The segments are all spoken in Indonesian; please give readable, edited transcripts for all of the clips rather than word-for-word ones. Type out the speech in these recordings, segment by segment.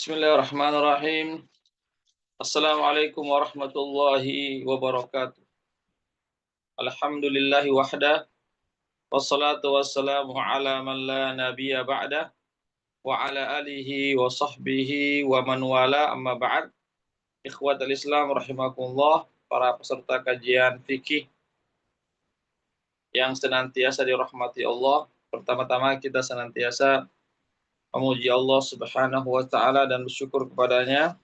Bismillahirrahmanirrahim. Assalamualaikum warahmatullahi wabarakatuh. Alhamdulillahi wahda. Wassalatu wassalamu ala man la nabiyya ba'da. Wa ala alihi wa sahbihi wa man wala amma ba'd. Ikhwatal Islam rahimakumullah. Para peserta kajian fikih yang senantiasa dirahmati Allah. Pertama-tama kita senantiasa memuji Allah subhanahu wa ta'ala dan bersyukur kepadanya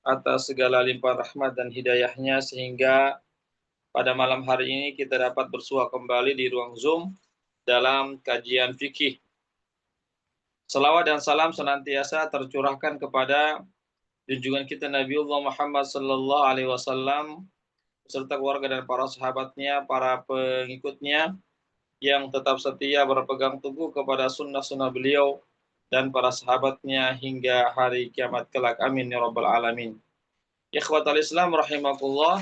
atas segala limpahan rahmat dan hidayahnya sehingga pada malam hari ini kita dapat bersua kembali di ruang Zoom dalam kajian fikih. Salawat dan salam senantiasa tercurahkan kepada junjungan kita Nabiullah Muhammad sallallahu alaihi wasallam beserta keluarga dan para sahabatnya, para pengikutnya yang tetap setia berpegang teguh kepada sunnah-sunnah beliau dan para sahabatnya hingga hari kiamat kelak. Amin ya rabbal alamin. Ikhwatal Islam rahimakumullah.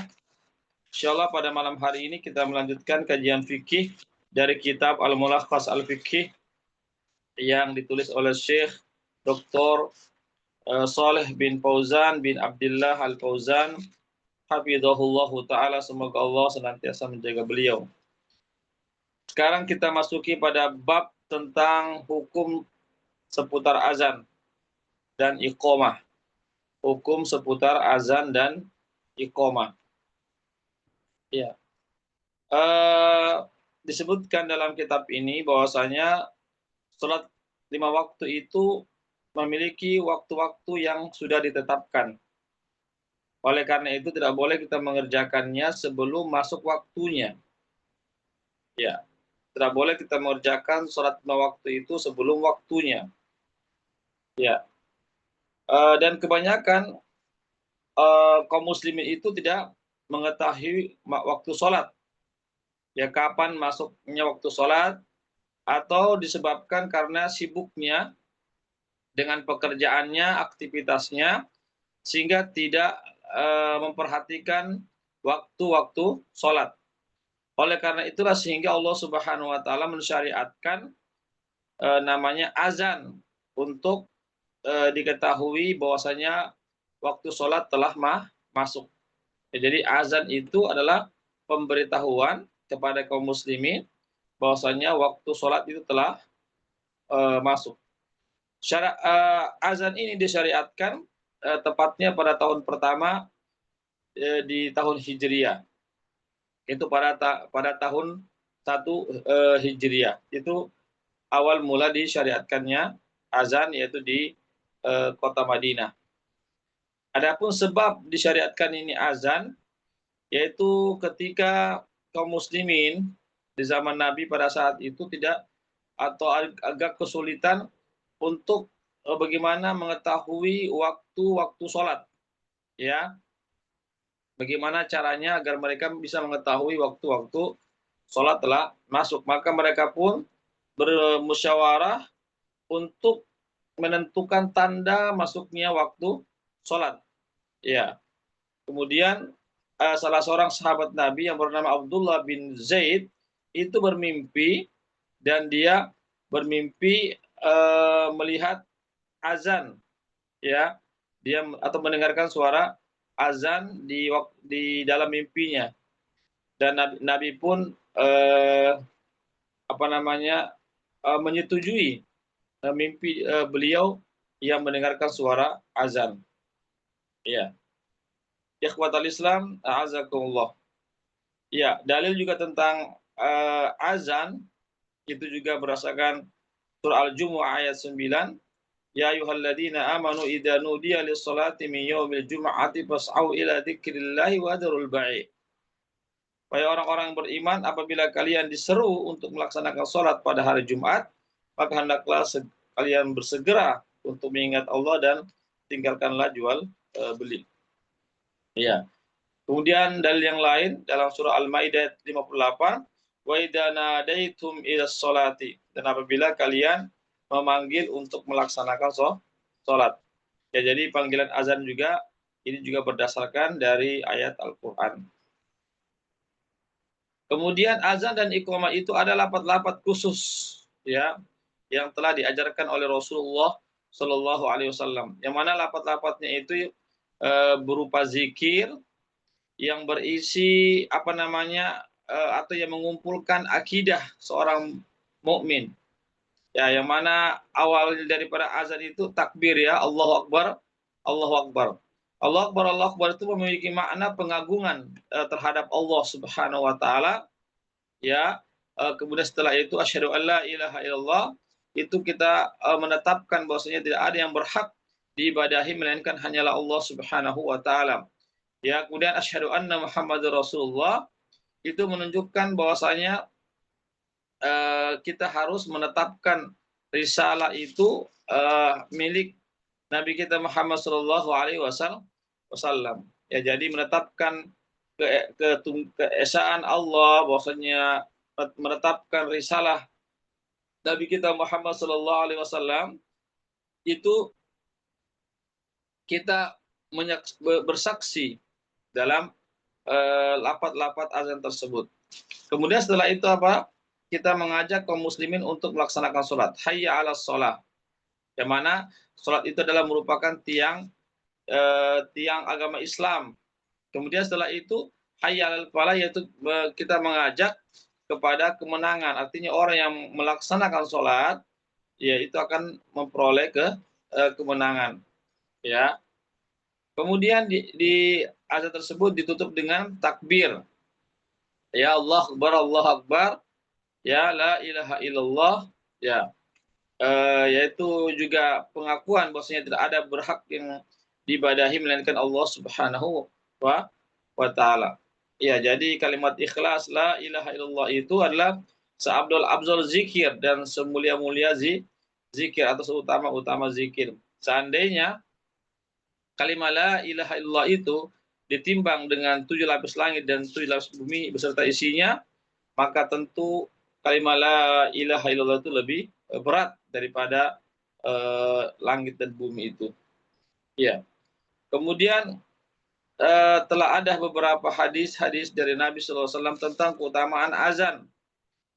Insyaallah pada malam hari ini kita melanjutkan kajian fikih dari kitab Al-Mulakhas Al-Fiqih yang ditulis oleh Syekh Dr. Saleh bin Fauzan bin Abdullah Al-Fauzan hafizahullahu taala, semoga Allah senantiasa menjaga beliau. Sekarang kita masuki pada bab tentang hukum seputar azan dan iqamah. Hukum seputar azan dan iqamah. Ya. Disebutkan dalam kitab ini bahwasanya salat 5 waktu itu memiliki waktu-waktu yang sudah ditetapkan. Oleh karena itu tidak boleh kita mengerjakannya sebelum masuk waktunya. Ya, tidak boleh kita mengerjakan salat 5 waktu itu sebelum waktunya. Ya. Dan kebanyakan kaum muslimin itu tidak mengetahui waktu salat. Ya, kapan masuknya waktu salat, atau disebabkan karena sibuknya dengan pekerjaannya, aktivitasnya, sehingga tidak memperhatikan waktu-waktu sholat. Oleh karena itulah sehingga Allah Subhanahu wa taala mensyariatkan namanya azan untuk diketahui bahwasanya waktu sholat telah masuk. Ya, jadi azan itu adalah pemberitahuan kepada kaum muslimin bahwasanya waktu sholat itu telah masuk. Azan ini disyariatkan tepatnya pada tahun pertama di tahun Hijriyah. Itu pada tahun 1 Hijriyah. Itu awal mula disyariatkannya azan, yaitu di kota Madinah. Adapun sebab disyariatkan ini azan, yaitu ketika kaum muslimin di zaman Nabi pada saat itu tidak atau agak kesulitan untuk bagaimana mengetahui waktu-waktu sholat, ya. Bagaimana caranya agar mereka bisa mengetahui waktu-waktu sholat telah masuk. Maka mereka pun bermusyawarah untuk menentukan tanda masuknya waktu sholat. Ya. Kemudian salah seorang sahabat Nabi yang bernama Abdullah bin Zaid itu bermimpi, dan dia bermimpi melihat azan, ya, dia atau mendengarkan suara azan di dalam mimpinya, dan Nabi pun menyetujui mimpi beliau yang mendengarkan suara azan. Ya, ikhwatal Islam, a'azakumullah. Ya, dalil juga tentang azan itu juga berdasarkan surah Al-Jumu'ah ayat 9. Ya ayyuhalladzina amanu idza nudiya lis-salati min yaumil jum'ati fas'au ila dzikrillahi wa dzarul bai'. Wahai orang-orang yang beriman, apabila kalian diseru untuk melaksanakan salat pada hari Jumat, maka hendaklah kalian bersegera untuk mengingat Allah dan tinggalkanlah jual beli. Ya. Kemudian dalil yang lain dalam surah Al-Maidah 58, wa idza nadaitum ilas salati, dan apabila kalian memanggil untuk melaksanakan sholat. Ya, jadi panggilan azan juga ini juga berdasarkan dari ayat Al-Quran. Kemudian azan dan iqamah itu ada lapat-lapat khusus, ya, yang telah diajarkan oleh Rasulullah Shallallahu Alaihi Wasallam. Yang mana lafaz-lafaznya itu berupa zikir yang berisi apa namanya atau yang mengumpulkan akidah seorang mukmin. Ya, yang mana awal daripada azan itu takbir ya, Allahu Akbar, Allahu Akbar. Allahu Akbar itu memiliki makna pengagungan terhadap Allah Subhanahu wa taala ya. Kemudian setelah itu asyhadu alla ilaha illallah, itu kita menetapkan bahwasanya tidak ada yang berhak diibadahi melainkan hanyalah Allah Subhanahu wa taala. Ya, kemudian asyhadu anna Muhammadar Rasulullah, itu menunjukkan bahwasanya kita harus menetapkan risalah itu milik Nabi kita Muhammad Shallallahu Alaihi Wasallam. Ya, jadi menetapkan keesaan Allah, bahwasanya menetapkan risalah Nabi kita Muhammad Shallallahu Alaihi Wasallam itu kita bersaksi dalam lafaz-lafaz azan tersebut. Kemudian setelah itu apa? Kita mengajak kaum muslimin untuk melaksanakan sholat. Hayya 'alas sholat. Yang mana sholat itu adalah merupakan tiang agama Islam. Kemudian setelah itu hayya 'alal falah, yaitu kita mengajak kepada kemenangan. Artinya orang yang melaksanakan sholat, ya itu akan memperoleh kemenangan. Ya. Kemudian di azan tersebut ditutup dengan takbir. Ya Allah Akbar, Allah Akbar. Ya la ilaha illallah, ya yaitu juga pengakuan bahwasanya tidak ada berhak yang diibadahi melainkan Allah Subhanahu wa taala. Ya, jadi kalimat ikhlas la ilaha illallah itu adalah seabdul zikir dan semulia-mulia zikir atau seutama-utama zikir. Seandainya kalimat la ilaha illallah itu ditimbang dengan 7 lapis langit dan 7 lapis bumi beserta isinya, maka tentu kalimat la ilaha illallah itu lebih berat daripada langit dan bumi itu. Ya. Kemudian telah ada beberapa hadis-hadis dari Nabi SAW tentang keutamaan azan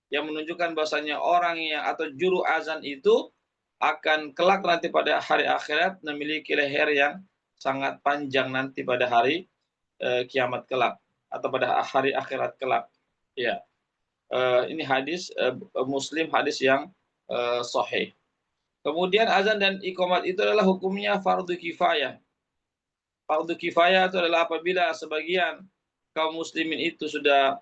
yang menunjukkan bahwasanya orang yang atau juru azan itu akan kelak nanti pada hari akhirat memiliki leher yang sangat panjang nanti pada hari kiamat kelak atau pada hari akhirat kelak. Ya. Ini hadis Muslim, hadis yang sahih. Kemudian azan dan iqamat itu adalah hukumnya fardu kifayah. Fardu kifayah itu adalah apabila sebagian kaum muslimin itu sudah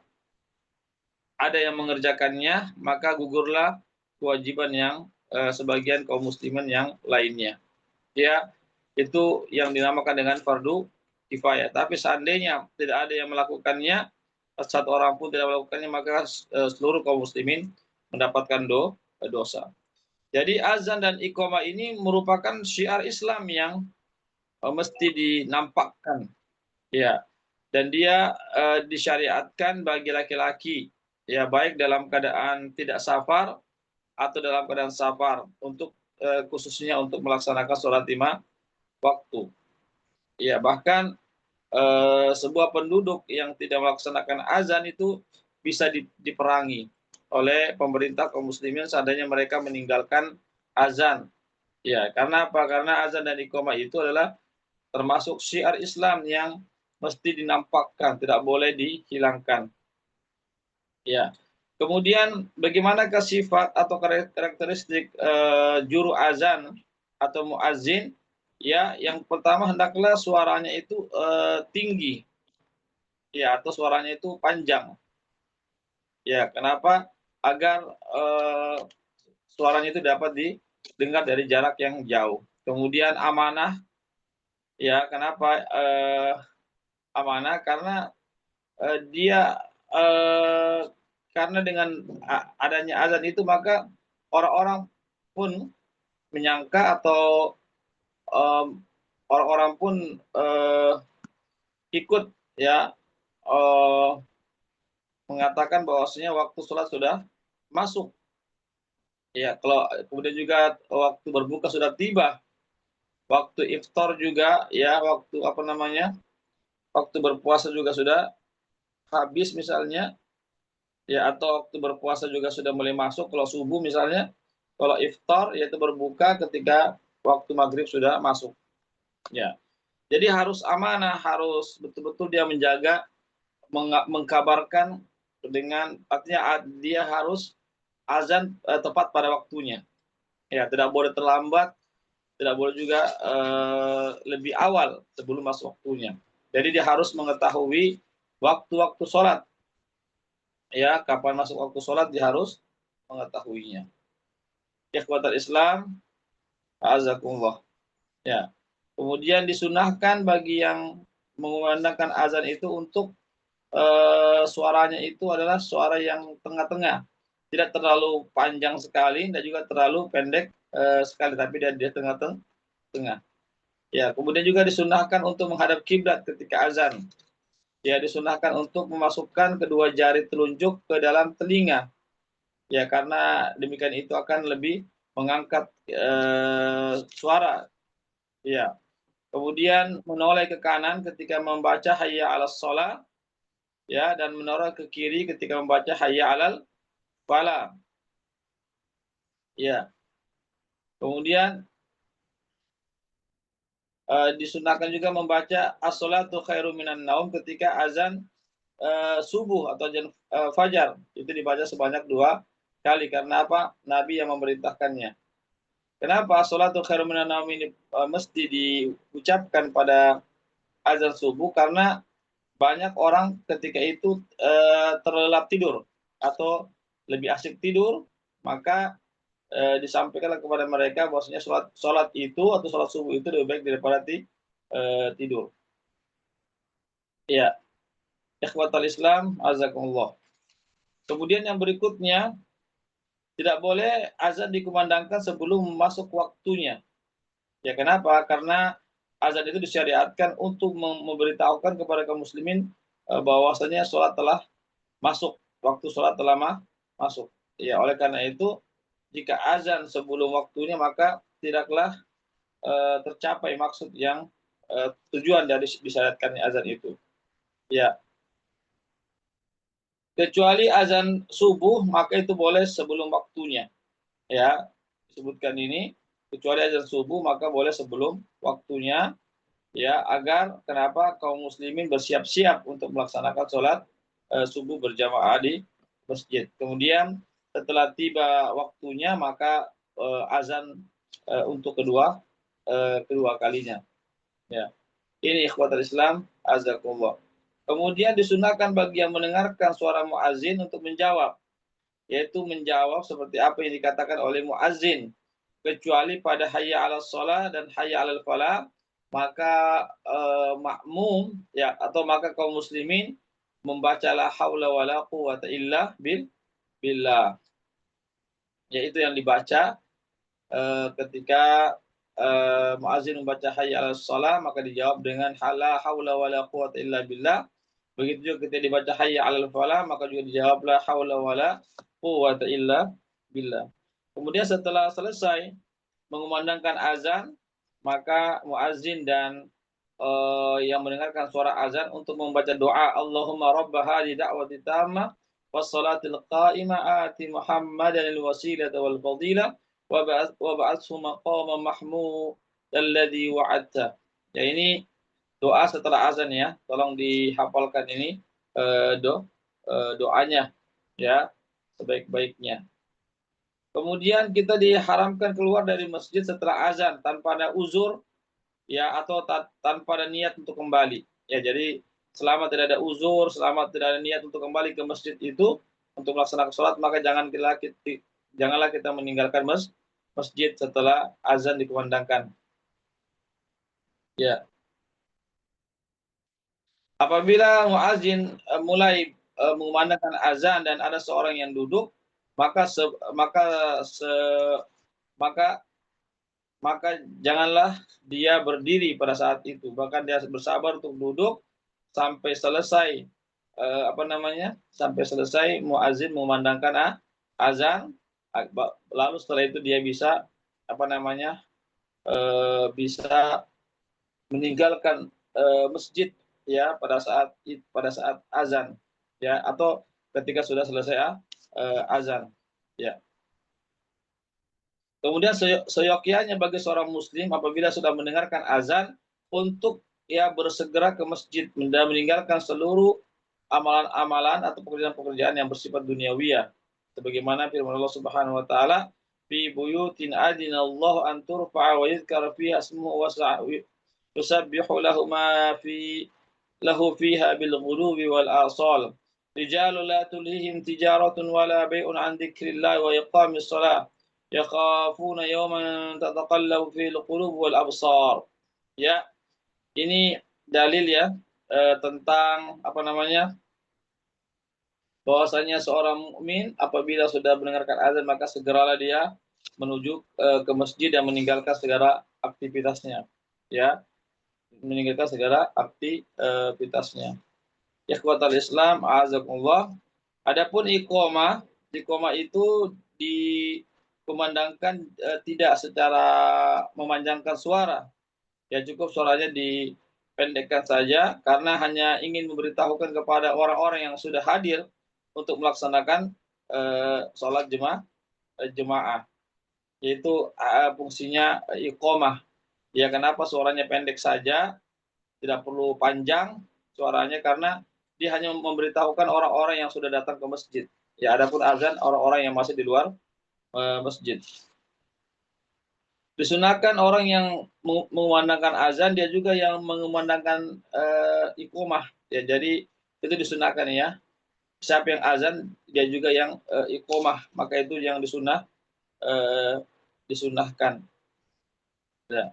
ada yang mengerjakannya, maka gugurlah kewajiban yang sebagian kaum muslimin yang lainnya. Ya, itu yang dinamakan dengan fardu kifayah. Tapi seandainya tidak ada yang melakukannya, satu orang pun tidak melakukannya, maka seluruh kaum muslimin mendapatkan dosa. Jadi azan dan iqamah ini merupakan syiar Islam yang mesti dinampakkan, ya. Dan dia disyariatkan bagi laki-laki, ya, baik dalam keadaan tidak safar atau dalam keadaan safar, untuk khususnya untuk melaksanakan sholat 5 waktu. Ya, bahkan sebuah penduduk yang tidak melaksanakan azan itu bisa diperangi oleh pemerintah kaum muslimin seandainya mereka meninggalkan azan. Ya, karena apa? Karena azan dan iqamah itu adalah termasuk syiar Islam yang mesti dinampakkan, tidak boleh dihilangkan. Ya. Kemudian bagaimanakah sifat atau karakteristik juru azan atau muazzin? Ya, yang pertama hendaklah suaranya itu tinggi, ya, atau suaranya itu panjang. Ya, kenapa? Agar suaranya itu dapat didengar dari jarak yang jauh. Kemudian amanah, ya, kenapa amanah? Karena dia karena dengan adanya azan itu maka orang-orang pun menyangka atau orang-orang pun ikut, ya, mengatakan bahwasanya waktu sholat sudah masuk. Ya, kalau kemudian juga waktu berbuka sudah tiba, waktu iftar juga, ya, waktu apa namanya, waktu berpuasa juga sudah habis misalnya, ya, atau waktu berpuasa juga sudah mulai masuk. Kalau subuh misalnya, kalau iftar yaitu berbuka ketika waktu maghrib sudah masuk. Ya, jadi harus amanah, harus betul-betul dia menjaga, mengkabarkan dengan artinya dia harus azan tepat pada waktunya. Ya, tidak boleh terlambat, tidak boleh juga lebih awal sebelum masuk waktunya. Jadi dia harus mengetahui waktu-waktu sholat. Ya, kapan masuk waktu sholat dia harus mengetahuinya. Ikhwatal Islam, azakumullah. Ya. Kemudian disunahkan bagi yang mengumandangkan azan itu untuk suaranya itu adalah suara yang tengah-tengah, tidak terlalu panjang sekali dan juga terlalu pendek sekali, tapi dia tengah-tengah. Ya, kemudian juga disunahkan untuk menghadap kiblat ketika azan. Ya, disunahkan untuk memasukkan kedua jari telunjuk ke dalam telinga. Ya, karena demikian itu akan lebih mengangkat suara. Ya. Kemudian menoleh ke kanan ketika membaca hayya 'alas shalah, ya, dan menoleh ke kiri ketika membaca hayya 'alal falah. Ya. Kemudian disunahkan juga membaca as-shalatu khairum minan naum ketika azan subuh atau azan fajar. Itu dibaca sebanyak 2 kali. Karena apa? Nabi yang memerintahkannya. Kenapa as-shalatu khairum minan naum ini mesti diucapkan pada azan subuh? Karena banyak orang ketika itu terlelap tidur atau lebih asik tidur, maka disampaikanlah kepada mereka bahwasanya sholat itu atau sholat subuh itu lebih baik daripada tidur. Ya, ikhwatal Islam, azakumullah. Kemudian yang berikutnya, tidak boleh azan dikumandangkan sebelum masuk waktunya. Ya, kenapa? Karena azan itu disyariatkan untuk memberitahukan kepada kaum muslimin bahwasanya sholat telah masuk, waktu sholat telah masuk. Ya, oleh karena itu, jika azan sebelum waktunya maka tidaklah tercapai maksud yang tujuan dari disyariatkannya azan itu. Ya, kecuali azan subuh maka itu boleh sebelum waktunya. Ya, disebutkan ini kecuali azan subuh maka boleh sebelum waktunya. Ya, agar kenapa kaum muslimin bersiap-siap untuk melaksanakan sholat subuh berjamaah di masjid. Kemudian setelah tiba waktunya maka azan untuk kedua kalinya. Ya. Ini ikhwatul Islam, azakumullah. Kemudian disunahkan bagi yang mendengarkan suara muazin untuk menjawab, yaitu menjawab seperti apa yang dikatakan oleh muazin, kecuali pada hayya 'alas shalah dan hayya 'alal falah, maka makmum ya atau maka kaum muslimin membaca la haula wala quwata illa billah. Yaitu yang dibaca ketika muazin membaca hayya 'alas shalah maka dijawab dengan la haula wala quwata illa billah. Begitu juga ketika dibaca hayya 'alal falah maka juga dijawab la haula wala quwata illa billah. Kemudian setelah selesai mengumandangkan azan, maka muazin dan yang mendengarkan suara azan untuk membaca doa Allahumma rabb hadhihi da'wati tammah was salatil qa'imah ati Muhammadan al wasilata wal fadilah wa ba'athu maqaman mahmud alladhi wa'adta. Ya, ini doa setelah azan ya. Tolong dihafalkan ini doanya ya sebaik-baiknya. Kemudian kita diharamkan keluar dari masjid setelah azan tanpa ada uzur ya atau tanpa ada niat untuk kembali. Ya, jadi selama tidak ada uzur, selama tidak ada niat untuk kembali ke masjid itu untuk melaksanakan sholat, maka janganlah kita meninggalkan masjid setelah azan dikumandangkan. Ya. Apabila muazin mulai mengumandangkan azan dan ada seorang yang duduk, maka maka maka janganlah dia berdiri pada saat itu, bahkan dia bersabar untuk duduk sampai selesai sampai selesai muazin memandangkan azan, lalu setelah itu dia bisa bisa meninggalkan masjid ya pada saat azan ya atau ketika sudah selesai azan ya. Kemudian seyogyanya bagi seorang muslim apabila sudah mendengarkan azan untuk bersegera ke masjid dan meninggalkan seluruh amalan-amalan atau pekerjaan-pekerjaan yang bersifat duniawiyah. Sebagaimana firman Allah Subhanahu wa taala, "Fi buyutin adinallahu an turfa'a wa yuzkara fiha ismuhu wa yusabbihu lahu fiha bil ghuduwi wal asal. Rijalun la tulhihim tijaratun wala bai'un an dzikrillah wa iqamis shalah. Yakhafuna yawman tataqallabu fil qulub wal absar." Ya, ini dalil ya tentang bahwasanya seorang mukmin apabila sudah mendengarkan azan maka segeralah dia menuju ke masjid dan meninggalkan segala aktivitasnya. Ya, meninggalkan segala aktivitasnya. Ikhwatal Islam, azakumullah. Adapun iqamah itu dikumandangkan tidak secara memanjangkan suara. Ya cukup suaranya dipendekkan saja karena hanya ingin memberitahukan kepada orang-orang yang sudah hadir untuk melaksanakan sholat jemaah. Yaitu fungsinya iqamah. Ya kenapa suaranya pendek saja, tidak perlu panjang suaranya karena dia hanya memberitahukan orang-orang yang sudah datang ke masjid. Ya adapun azan orang-orang yang masih di luar masjid. Disunahkan orang yang mengumandangkan azan dia juga yang mengumandangkan iqamah. Ya jadi itu disunahkan ya. Siapa yang azan dia juga yang iqamah, maka itu yang disunahkan. Ya.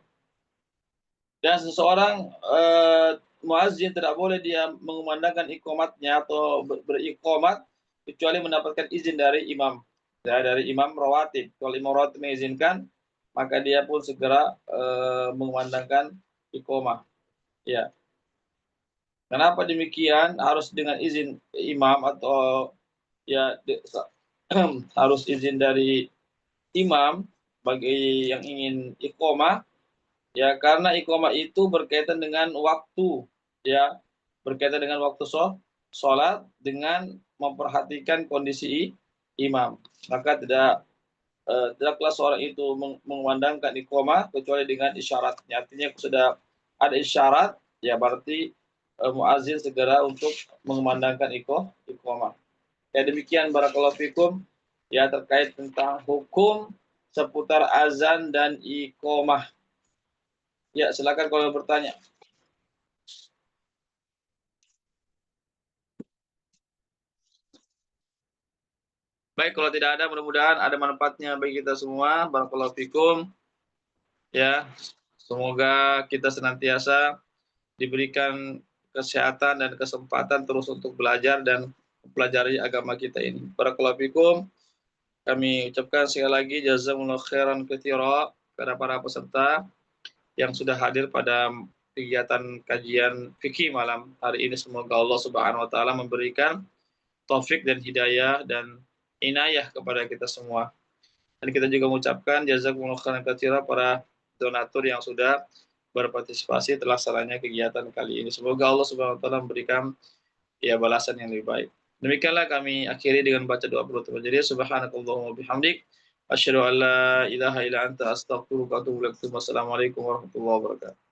Dan seseorang muazzin tidak boleh dia mengumandangkan iqamatnya atau beriqamat kecuali mendapatkan izin dari imam. Ya, dari imam rawatib. Kalau imam rawatib mengizinkan, maka dia pun segera mengumandangkan iqamah. Ya. Kenapa demikian? Harus dengan izin imam atau harus izin dari imam bagi yang ingin iqamah. Ya, karena iqamah itu berkaitan dengan waktu, ya, berkaitan dengan waktu sholat dengan memperhatikan kondisi imam. Maka tidaklah seorang itu mengumandangkan iqamah kecuali dengan isyaratnya. Artinya sudah ada isyarat, ya berarti muazzin segera untuk mengumandangkan iqamah. Ya demikian barakallahu fikum ya terkait tentang hukum seputar azan dan iqamah. Ya, silakan kalau bertanya. Baik, kalau tidak ada mudah-mudahan ada manfaatnya bagi kita semua. Barakallahu fikum. Ya, semoga kita senantiasa diberikan kesehatan dan kesempatan terus untuk belajar dan mempelajari agama kita ini. Barakallahu fikum. Kami ucapkan sekali lagi jazakumullahu khairan katsira kepada para peserta yang sudah hadir pada kegiatan kajian fikih malam hari ini. Semoga Allah Subhanahu wa taala memberikan taufik dan hidayah dan inayah kepada kita semua. Dan kita juga mengucapkan jazakumullahu khairan katsira para donatur yang sudah berpartisipasi terlaksananya kegiatan kali ini. Semoga Allah Subhanahu wa taala memberikan balasan yang lebih baik. Demikianlah kami akhiri dengan baca doa penutup. Jadi subhanakallahumma bihamdik asyhadu an la ilaha illa anta astaghfiruka wa atubu ilaik. Wassalamualaikum warahmatullahi wabarakatuh.